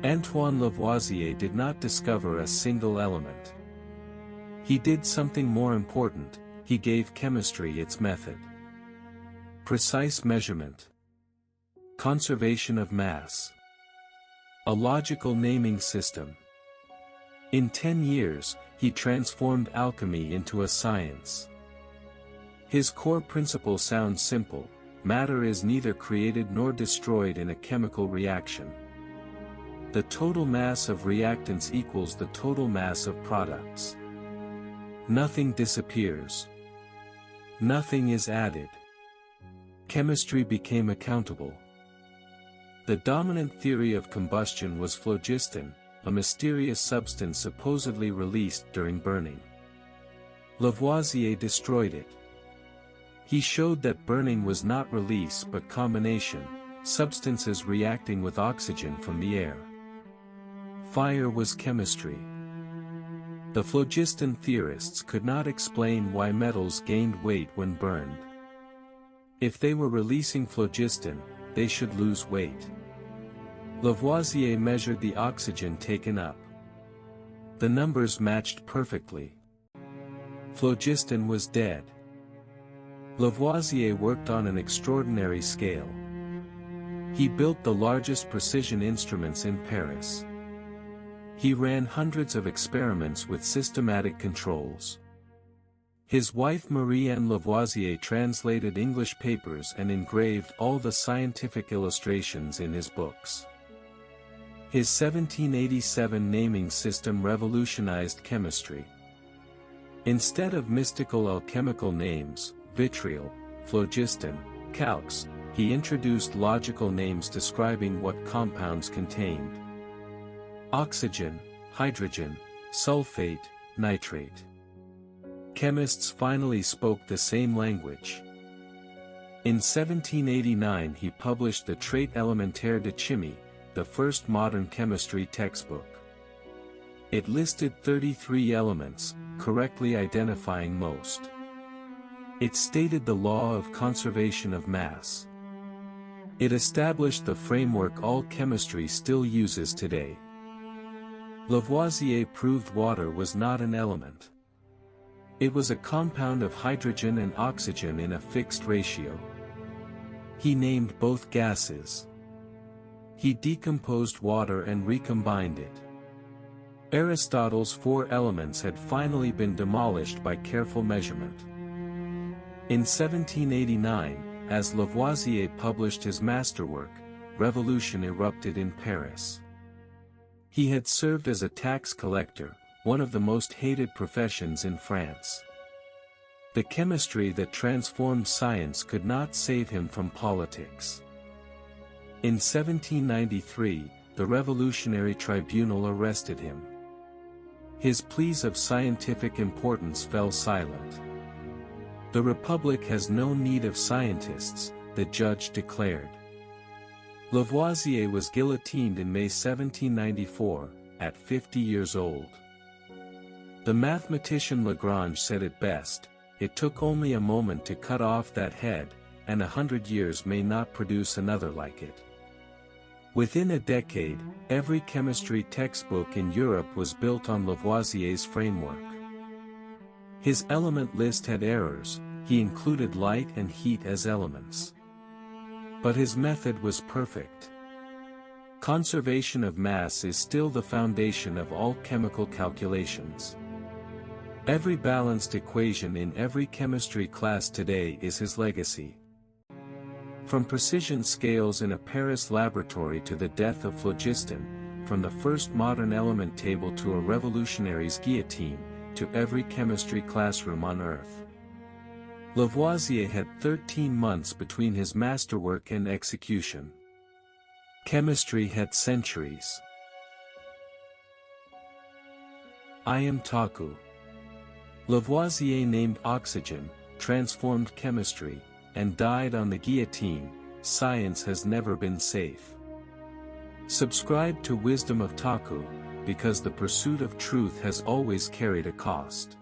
Antoine Lavoisier did not discover a single element. He did something more important, he gave chemistry its method. Precise measurement. Conservation of mass. A logical naming system. In 10 years, he transformed alchemy into a science. His core principle sounds simple: matter is neither created nor destroyed in a chemical reaction. The total mass of reactants equals the total mass of products. Nothing disappears. Nothing is added. Chemistry became accountable. The dominant theory of combustion was phlogiston, a mysterious substance supposedly released during burning. Lavoisier destroyed it. He showed that burning was not release but combination, substances reacting with oxygen from the air. Fire was chemistry. The phlogiston theorists could not explain why metals gained weight when burned. If they were releasing phlogiston, they should lose weight. Lavoisier measured the oxygen taken up. The numbers matched perfectly. Phlogiston was dead. Lavoisier worked on an extraordinary scale. He built the largest precision instruments in Paris. He ran hundreds of experiments with systematic controls. His wife Marie-Anne Lavoisier translated English papers and engraved all the scientific illustrations in his books. His 1787 naming system revolutionized chemistry. Instead of mystical alchemical names, vitriol, phlogiston, calx, he introduced logical names describing what compounds contained. Oxygen, hydrogen, sulfate, nitrate. Chemists finally spoke the same language. In 1789 he published the Traité élémentaire de chimie, the first modern chemistry textbook. It listed 33 elements, correctly identifying most. It stated the law of conservation of mass. It established the framework all chemistry still uses today. Lavoisier proved water was not an element. It was a compound of hydrogen and oxygen in a fixed ratio. He named both gases. He decomposed water and recombined it. Aristotle's 4 elements had finally been demolished by careful measurement. In 1789, as Lavoisier published his masterwork, revolution erupted in Paris. He had served as a tax collector, one of the most hated professions in France. The chemistry that transformed science could not save him from politics. In 1793, the Revolutionary Tribunal arrested him. His pleas of scientific importance fell silent. The Republic has no need of scientists, the judge declared. Lavoisier was guillotined in May 1794, at 50 years old. The mathematician Lagrange said it best: it took only a moment to cut off that head, and 100 years may not produce another like it. Within a decade, every chemistry textbook in Europe was built on Lavoisier's framework. His element list had errors, he included light and heat as elements. But his method was perfect. Conservation of mass is still the foundation of all chemical calculations. Every balanced equation in every chemistry class today is his legacy. From precision scales in a Paris laboratory to the death of phlogiston, from the first modern element table to a revolutionary's guillotine, to every chemistry classroom on Earth. Lavoisier had 13 months between his masterwork and execution. Chemistry had centuries. I am Takku. Lavoisier named oxygen, transformed chemistry, and died on the guillotine. Science has never been safe. Subscribe to Wisdom of Takku, because the pursuit of truth has always carried a cost.